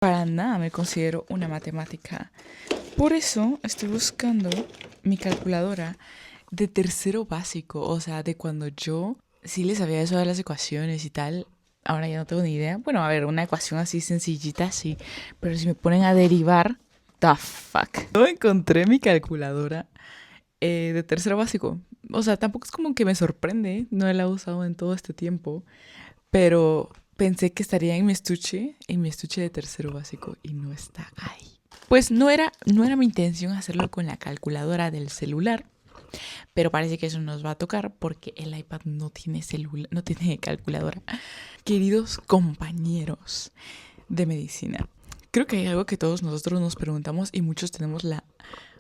Para nada me considero una matemática. Por eso estoy buscando mi calculadora de tercero básico, o sea, de cuando yo sí le sabía eso de las ecuaciones y tal. Ahora ya no tengo ni idea. Bueno, a ver, una ecuación así sencillita, sí. Pero si me ponen a derivar, the fuck. No encontré mi calculadora de tercero básico. O sea, tampoco es como que me sorprende. No la he usado en todo este tiempo. Pero pensé que estaría en mi estuche de tercero básico y no está ahí. Pues no era mi intención hacerlo con la calculadora del celular, pero parece que eso nos va a tocar porque el iPad no tiene celular, no tiene calculadora. Queridos compañeros de medicina, creo que hay algo que todos nosotros nos preguntamos y muchos tenemos la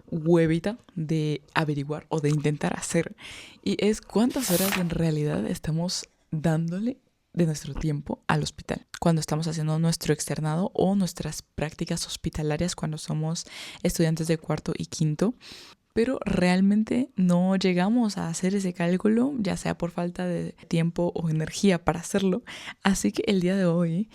huevita de averiguar o de intentar hacer, y es cuántas horas en realidad estamos dándole de nuestro tiempo al hospital cuando estamos haciendo nuestro externado o nuestras prácticas hospitalarias cuando somos estudiantes de cuarto y quinto. Pero realmente no llegamos a hacer ese cálculo, ya sea por falta de tiempo o energía para hacerlo. Así que el día de hoy,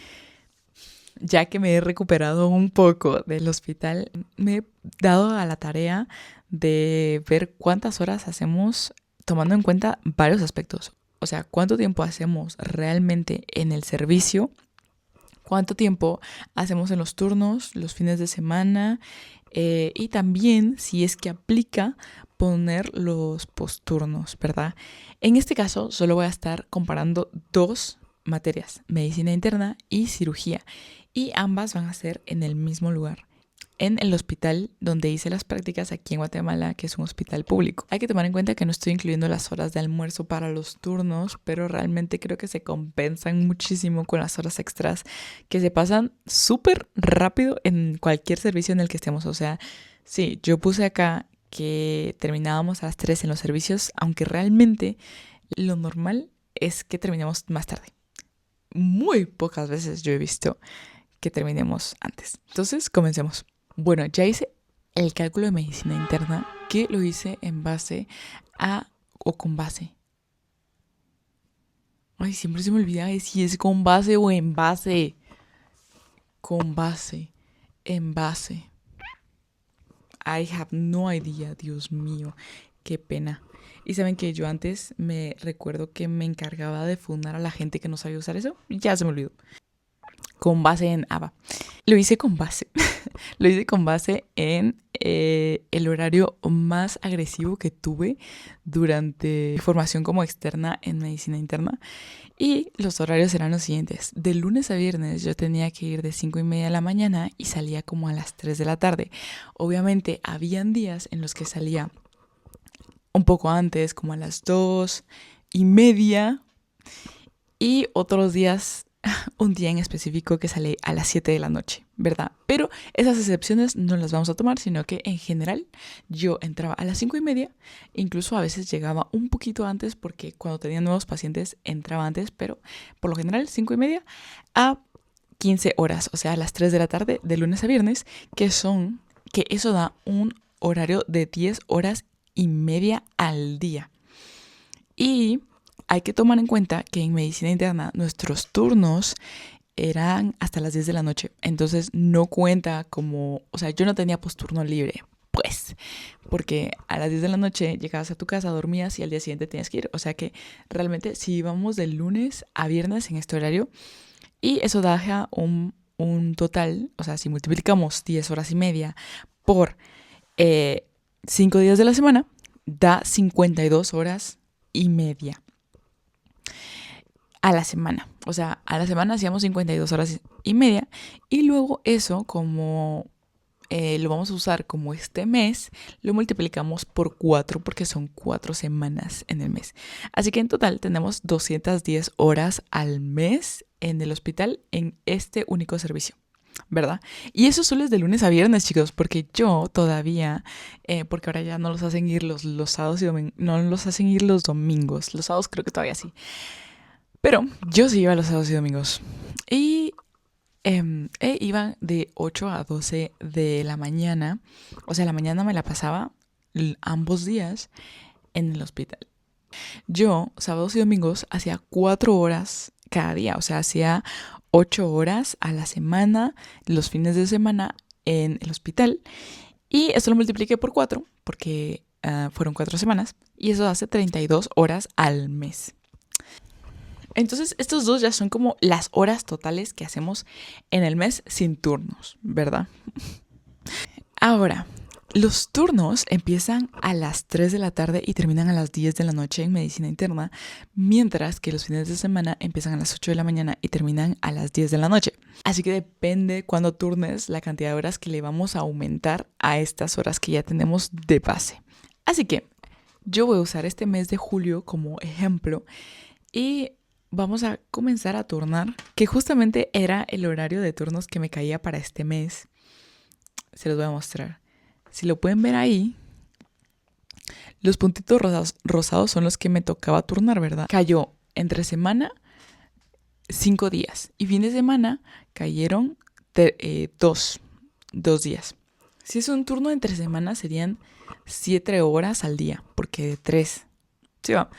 ya que me he recuperado un poco del hospital, me he dado a la tarea de ver cuántas horas hacemos tomando en cuenta varios aspectos. O sea, cuánto tiempo hacemos realmente en el servicio, cuánto tiempo hacemos en los turnos, los fines de semana, y también si es que aplica poner los posturnos, ¿verdad? En este caso solo voy a estar comparando dos materias, medicina interna y cirugía, y ambas van a ser en el mismo lugar, en el hospital donde hice las prácticas aquí en Guatemala, que es un hospital público. Hay que tomar en cuenta que no estoy incluyendo las horas de almuerzo para los turnos, pero realmente creo que se compensan muchísimo con las horas extras que se pasan súper rápido en cualquier servicio en el que estemos. O sea, sí, yo puse acá que terminábamos a las 3 en los servicios, aunque realmente lo normal es que terminemos más tarde. Muy pocas veces yo he visto que terminemos antes. Entonces, comencemos. Bueno, ya hice el cálculo de medicina interna, que lo hice en base a o con base. Ay, siempre se me olvida si es con base o en base. Con base, en base. I have no idea, Dios mío, qué pena. Y saben que yo antes me recuerdo que me encargaba de fundar a la gente que no sabía usar eso. Ya se me olvidó. Con base en ABA. Lo hice con base. Lo hice con base en el horario más agresivo que tuve durante mi formación como externa en medicina interna. Y los horarios eran los siguientes. De lunes a viernes yo tenía que ir de 5:30 de la mañana y salía como a las 3 de la tarde. Obviamente habían días en los que salía un poco antes, como a las 2:30. Y otros días, un día en específico que sale a las 7 de la noche, ¿verdad? Pero esas excepciones no las vamos a tomar, sino que en general yo entraba a las 5:30, incluso a veces llegaba un poquito antes porque cuando tenía nuevos pacientes entraba antes, pero por lo general 5:30 a 15 horas, o sea, a las 3 de la tarde de lunes a viernes, que eso da un horario de 10 horas y media al día. Y hay que tomar en cuenta que en medicina interna nuestros turnos eran hasta las 10 de la noche. Entonces no cuenta como, o sea, yo no tenía posturno libre, pues, porque a las 10 de la noche llegabas a tu casa, dormías y al día siguiente tenías que ir. O sea que realmente si íbamos de lunes a viernes en este horario, y eso da un total, o sea, si multiplicamos 10 horas y media por 5 días de la semana, da 52 horas y media a la semana. O sea, a la semana hacíamos 52 horas y media. Y luego eso, como lo vamos a usar como este mes, lo multiplicamos por 4 porque son 4 semanas en el mes. Así que en total tenemos 210 horas al mes en el hospital en este único servicio, ¿verdad? Y eso solo es de lunes a viernes, chicos, porque yo todavía, porque ahora ya no los hacen ir los sábados y domingos, no los hacen ir los domingos. Los sábados creo que todavía sí. Pero yo sí iba los sábados y domingos. Y iba de 8 a 12 de la mañana. O sea, la mañana me la pasaba ambos días en el hospital. Yo, sábados y domingos, hacía 4 horas cada día. O sea, hacía 8 horas a la semana, los fines de semana en el hospital. Y esto lo multipliqué por 4 porque fueron 4 semanas. Y eso hace 32 horas al mes. Entonces, estos dos ya son como las horas totales que hacemos en el mes sin turnos, ¿verdad? Ahora, los turnos empiezan a las 3 de la tarde y terminan a las 10 de la noche en medicina interna, mientras que los fines de semana empiezan a las 8 de la mañana y terminan a las 10 de la noche. Así que depende cuando turnes la cantidad de horas que le vamos a aumentar a estas horas que ya tenemos de base. Así que yo voy a usar este mes de julio como ejemplo y vamos a comenzar a turnar, que justamente era el horario de turnos que me caía para este mes. Se los voy a mostrar. Si lo pueden ver ahí, los puntitos rosados son los que me tocaba turnar, ¿verdad? Cayó entre semana 5 días y fin de semana cayeron 2 días. Si es un turno entre semana serían 7 horas al día, porque de 3. Sí, va.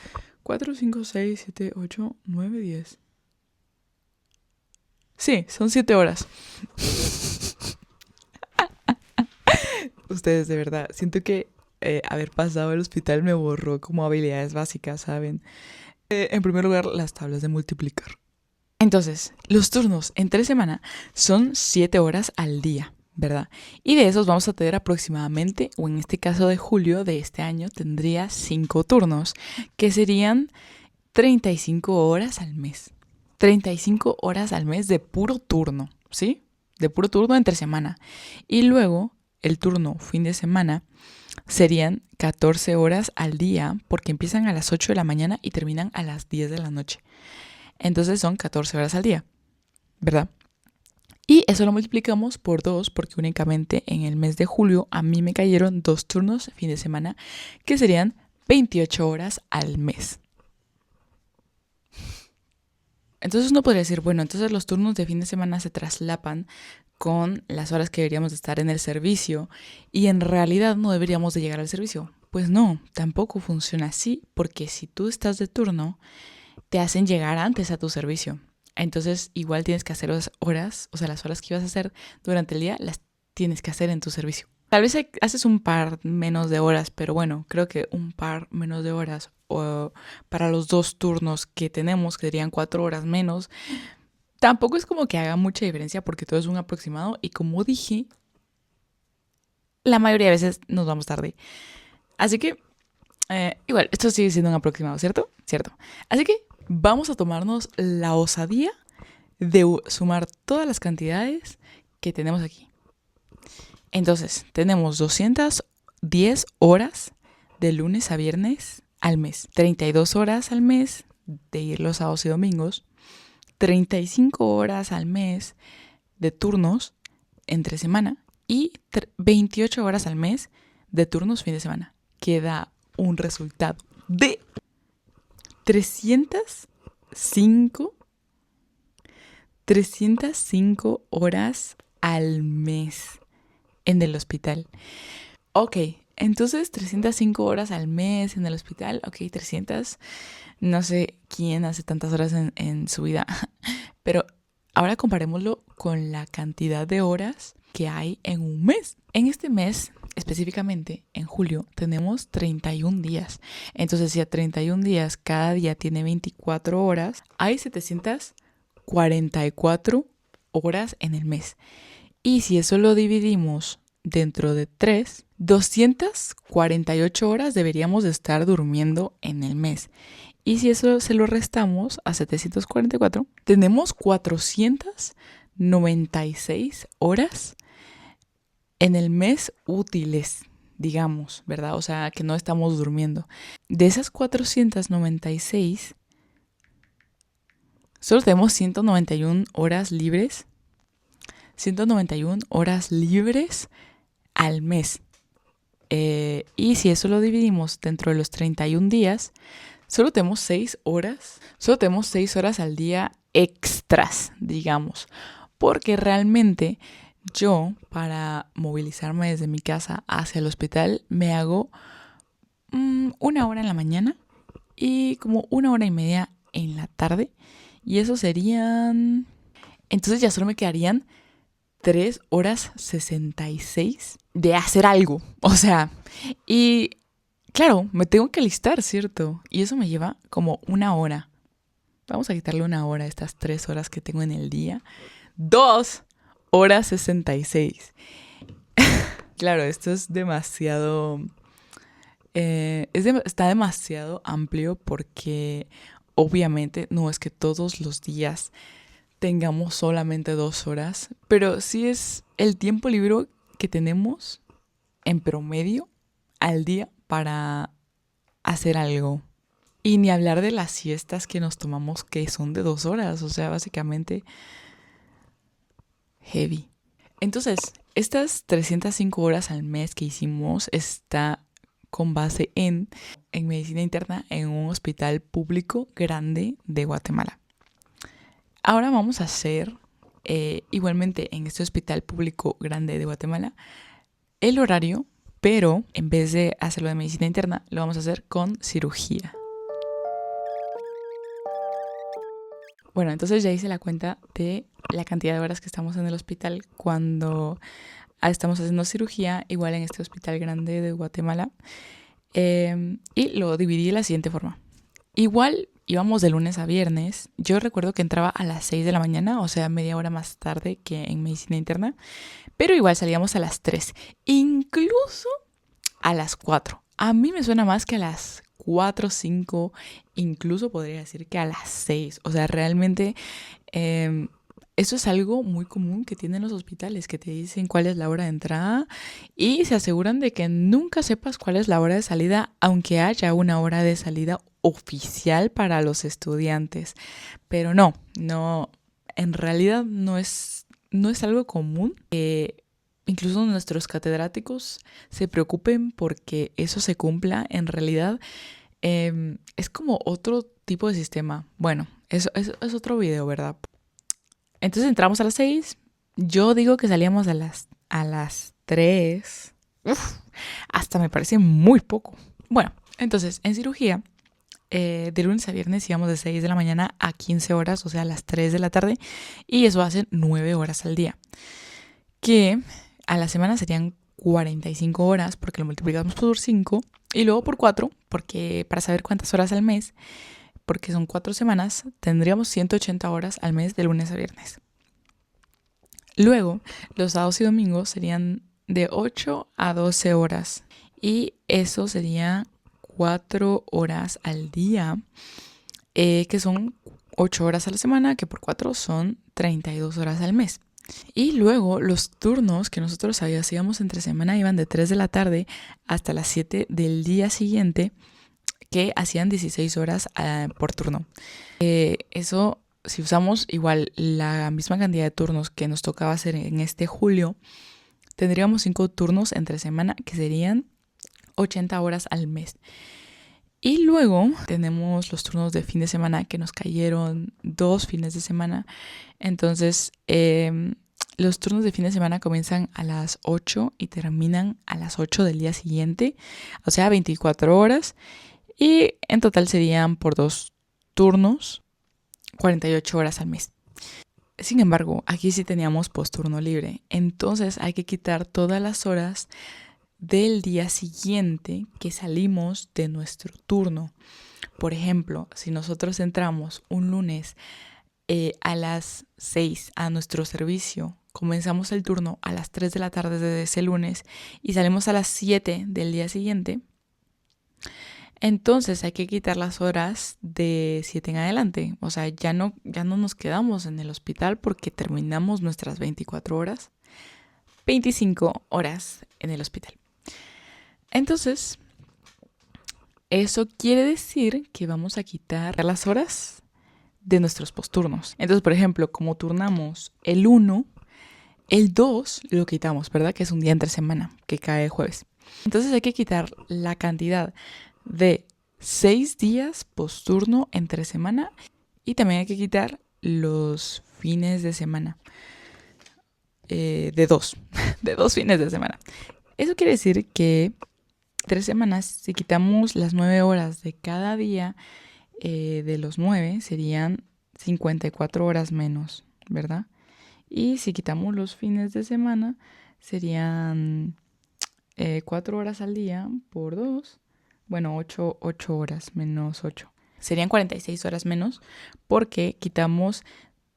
4, 5, 6, 7, 8, 9, 10. Sí, son 7 horas. Ustedes, de verdad, siento que haber pasado el hospital me borró como habilidades básicas, ¿saben? En primer lugar, las tablas de multiplicar. Entonces, los turnos entre semana son 7 horas al día, ¿verdad? Y de esos vamos a tener aproximadamente, o en este caso de julio de este año, tendría 5 turnos, que serían 35 horas al mes. 35 horas al mes de puro turno, ¿sí? De puro turno entre semana. Y luego, el turno fin de semana serían 14 horas al día, porque empiezan a las 8 de la mañana y terminan a las 10 de la noche. Entonces son 14 horas al día, ¿verdad? Y eso lo multiplicamos por 2 porque únicamente en el mes de julio a mí me cayeron 2 turnos fin de semana que serían 28 horas al mes. Entonces uno podría decir, bueno, entonces los turnos de fin de semana se traslapan con las horas que deberíamos estar en el servicio y en realidad no deberíamos de llegar al servicio. Pues no, tampoco funciona así porque si tú estás de turno te hacen llegar antes a tu servicio. Entonces igual tienes que hacer las horas, o sea, las horas que ibas a hacer durante el día las tienes que hacer en tu servicio. Tal vez haces un par menos de horas, pero bueno, creo que un par menos de horas o para los 2 turnos que tenemos, que serían 4 horas menos, tampoco es como que haga mucha diferencia porque todo es un aproximado y como dije, la mayoría de veces nos vamos tarde. Así que, igual, esto sigue siendo un aproximado, ¿cierto? Cierto. Así que vamos a tomarnos la osadía de sumar todas las cantidades que tenemos aquí. Entonces, tenemos 210 horas de lunes a viernes al mes, 32 horas al mes de ir los sábados y domingos, 35 horas al mes de turnos entre semana y 28 horas al mes de turnos fin de semana, que da un resultado de 305 horas al mes en el hospital. Ok, entonces 305 horas al mes en el hospital. Ok, 300. No sé quién hace tantas horas en su vida. Pero ahora comparémoslo con la cantidad de horas que hay en un mes. En este mes, específicamente en julio, tenemos 31 días. Entonces, si a 31 días cada día tiene 24 horas, hay 744 horas en el mes. Y si eso lo dividimos dentro de 3, 248 horas deberíamos de estar durmiendo en el mes. Y si eso se lo restamos a 744, tenemos 496 horas en el mes útiles, digamos, ¿verdad? O sea, que no estamos durmiendo. De esas 496, solo tenemos 191 horas libres. 191 horas libres al mes. Y si eso lo dividimos dentro de los 31 días, solo tenemos 6 horas. Solo tenemos 6 horas al día extras, digamos. Porque realmente yo, para movilizarme desde mi casa hacia el hospital, me hago 1 hora en la mañana y como 1 hora y media en la tarde. Y eso serían Entonces ya solo me quedarían 3 horas 66 de hacer algo. O sea, y claro, me tengo que alistar, ¿cierto? Y eso me lleva como una hora. Vamos a quitarle una hora a estas 3 horas que tengo en el día. 2 horas 66. Claro, esto es demasiado... está demasiado amplio porque obviamente no es que todos los días tengamos solamente 2 horas, pero sí es el tiempo libre que tenemos en promedio al día para hacer algo. Y ni hablar de las siestas que nos tomamos que son de 2 horas, o sea, básicamente heavy. Entonces, estas 305 horas al mes que hicimos está con base en medicina interna en un hospital público grande de Guatemala. Ahora vamos a hacer, igualmente en este hospital público grande de Guatemala, el horario, pero en vez de hacerlo de medicina interna, lo vamos a hacer con cirugía. Bueno, entonces ya hice la cuenta de la cantidad de horas que estamos en el hospital cuando estamos haciendo cirugía, igual en este hospital grande de Guatemala. Y lo dividí de la siguiente forma. Igual íbamos de lunes a viernes. Yo recuerdo que entraba a las 6 de la mañana, o sea, media hora más tarde que en medicina interna. Pero igual salíamos a las 3, incluso a las 4. A mí me suena más que a las 4, 5, incluso podría decir que a las 6. O sea, realmente eso es algo muy común que tienen los hospitales, que te dicen cuál es la hora de entrada y se aseguran de que nunca sepas cuál es la hora de salida, aunque haya una hora de salida oficial para los estudiantes. Pero no, en realidad no es algo común que incluso nuestros catedráticos se preocupen porque eso se cumpla. En realidad es como otro tipo de sistema. Bueno, eso es otro video, ¿verdad? Entonces entramos a las 6. Yo digo que salíamos a las 3. Uf, hasta me parece muy poco. Bueno, entonces en cirugía, de lunes a viernes íbamos de 6 de la mañana a 15 horas, o sea, a las 3 de la tarde. Y eso hace 9 horas al día. Que a la semana serían 45 horas porque lo multiplicamos por 5 y luego por 4, porque para saber cuántas horas al mes, porque son 4 semanas, tendríamos 180 horas al mes de lunes a viernes. Luego, los sábados y domingos serían de 8 a 12 horas y eso sería 4 horas al día, que son 8 horas a la semana, que por 4 son 32 horas al mes. Y luego los turnos que nosotros hacíamos entre semana iban de 3 de la tarde hasta las 7 del día siguiente, que hacían 16 horas por turno. Eso, si usamos igual la misma cantidad de turnos que nos tocaba hacer en este julio, tendríamos 5 turnos entre semana, que serían 80 horas al mes. Y luego tenemos los turnos de fin de semana, que nos cayeron 2 fines de semana. Entonces, los turnos de fin de semana comienzan a las 8 y terminan a las 8 del día siguiente. O sea, 24 horas. Y en total serían por 2 turnos 48 horas al mes. Sin embargo, aquí sí teníamos posturno libre. Entonces hay que quitar todas las horas del día siguiente que salimos de nuestro turno. Por ejemplo, si nosotros entramos un lunes a las 6 a nuestro servicio, comenzamos el turno a las 3 de la tarde de ese lunes y salimos a las 7 del día siguiente, entonces hay que quitar las horas de 7 en adelante. O sea, ya no nos quedamos en el hospital porque terminamos nuestras 24 horas, 25 horas en el hospital. Entonces, eso quiere decir que vamos a quitar las horas de nuestros posturnos. Entonces, por ejemplo, como turnamos el 1, el 2 lo quitamos, ¿verdad? Que es un día entre semana, que cae el jueves. Entonces hay que quitar la cantidad de 6 días posturno entre semana y también hay que quitar los fines de semana. De 2 fines de semana. Eso quiere decir que 3 semanas, si quitamos las 9 horas de cada día, de los 9 serían 54 horas menos, ¿verdad? Y si quitamos los fines de semana, serían 4 horas al día por 2. Bueno, 8 horas menos 8. Serían 46 horas menos porque quitamos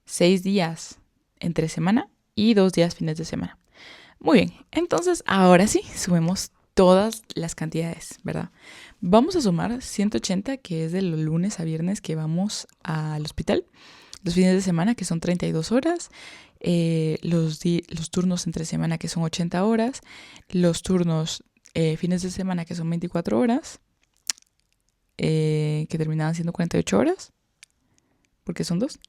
6 días entre semana y 2 días fines de semana. Muy bien, entonces ahora sí, sumemos todas las cantidades, ¿verdad? Vamos a sumar 180, que es de los lunes a viernes que vamos al hospital. Los fines de semana, que son 32 horas. Los turnos entre semana, que son 80 horas. Los turnos fines de semana, que son 24 horas. Que terminaban siendo 48 horas. Porque son 2.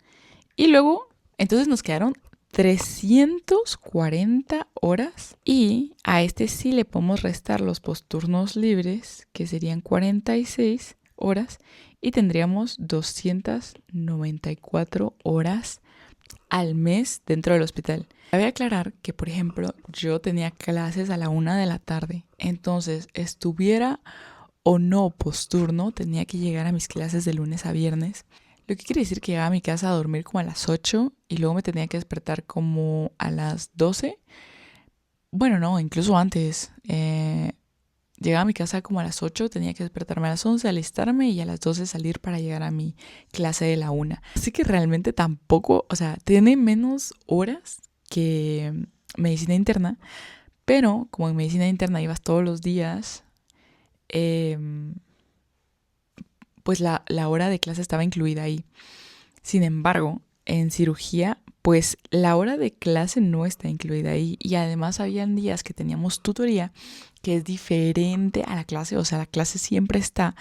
Y luego, entonces nos quedaron 340 horas. Y a este sí le podemos restar los posturnos libres, que serían 46 horas. Y tendríamos 294 horas al mes dentro del hospital. Cabe aclarar que, por ejemplo, yo tenía clases a la 1 de la tarde. Entonces, estuviera o no posturno, tenía que llegar a mis clases de lunes a viernes. Lo que quiere decir que llegaba a mi casa a dormir como a las 8 y luego me tenía que despertar como a las 12. Bueno, no, incluso antes. Llegaba a mi casa como a las 8, tenía que despertarme a las 11, alistarme y a las 12 salir para llegar a mi clase de la 1. Así que realmente tampoco, o sea, tiene menos horas que medicina interna, pero como en medicina interna ibas todos los días, pues la hora de clase estaba incluida ahí. Sin embargo, en cirugía, pues la hora de clase no está incluida ahí. Y además habían días que teníamos tutoría, que es diferente a la clase. O sea, la clase siempre está,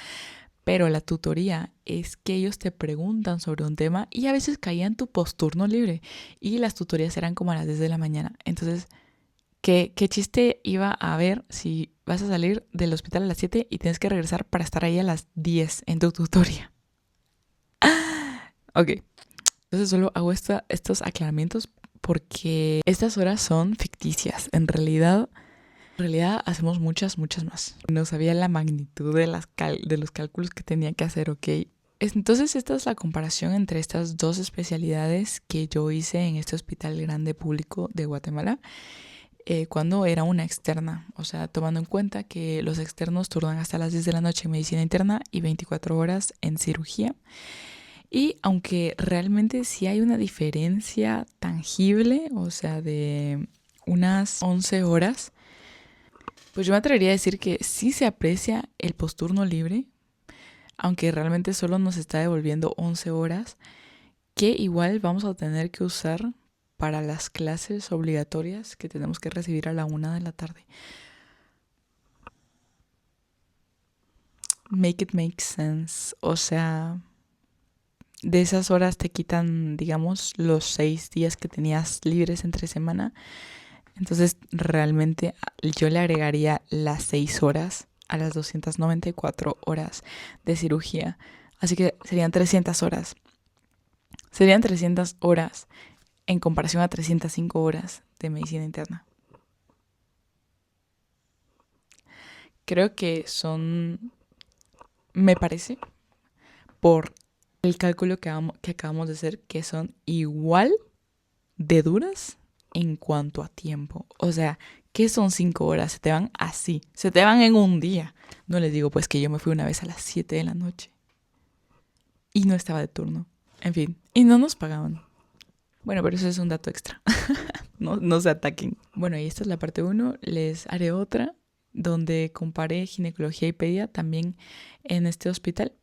pero la tutoría es que ellos te preguntan sobre un tema y a veces caía en tu posturno libre. Y las tutorías eran como a las 10 de la mañana. Entonces, ¿qué chiste iba a haber si vas a salir del hospital a las 7 y tienes que regresar para estar ahí a las 10 en tu tutoría? Ok, entonces solo hago estos aclaramientos porque estas horas son ficticias. En realidad hacemos muchas más. No sabía la magnitud de los cálculos que tenía que hacer, ¿ok? Entonces esta es la comparación entre estas dos especialidades que yo hice en este hospital grande público de Guatemala cuando era una externa. O sea, tomando en cuenta que los externos turnan hasta las 10 de la noche en medicina interna y 24 horas en cirugía. Y aunque realmente sí hay una diferencia tangible, o sea, de unas 11 horas, pues yo me atrevería a decir que sí se aprecia el posturno libre, aunque realmente solo nos está devolviendo 11 horas, que igual vamos a tener que usar para las clases obligatorias que tenemos que recibir a la 1 de la tarde. Make it make sense, o sea, de esas horas te quitan, digamos, los 6 días que tenías libres entre semana. Entonces, realmente yo le agregaría las 6 horas a las 294 horas de cirugía. Así que serían 300 horas. Serían 300 horas en comparación a 305 horas de medicina interna. Creo que son, me parece, por el cálculo que acabamos de hacer, que son igual de duras en cuanto a tiempo. O sea, ¿qué son 5 horas? Se te van así, se te van en un día. No les digo pues que yo me fui una vez a las 7 de la noche y no estaba de turno. En fin, y no nos pagaban. Bueno, pero eso es un dato extra. No se ataquen. Bueno, y esta es la parte 1. Les haré otra donde comparé ginecología y pedia también en este hospital.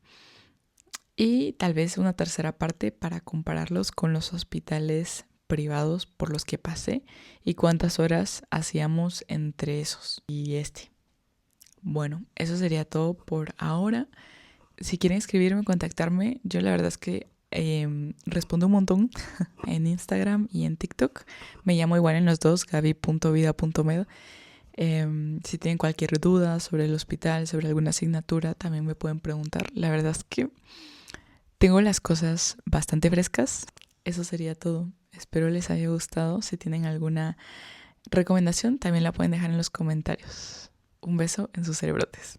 Y tal vez una tercera parte para compararlos con los hospitales privados por los que pasé y cuántas horas hacíamos entre esos y este. Bueno, eso sería todo por ahora. Si quieren escribirme, contactarme, yo la verdad es que respondo un montón en Instagram y en TikTok. Me llamo igual en los dos, gaby.vida.med. Si tienen cualquier duda sobre el hospital, sobre alguna asignatura, también me pueden preguntar. La verdad es que tengo las cosas bastante frescas. Eso sería todo. Espero les haya gustado. Si tienen alguna recomendación, también la pueden dejar en los comentarios. Un beso en sus cerebrotes.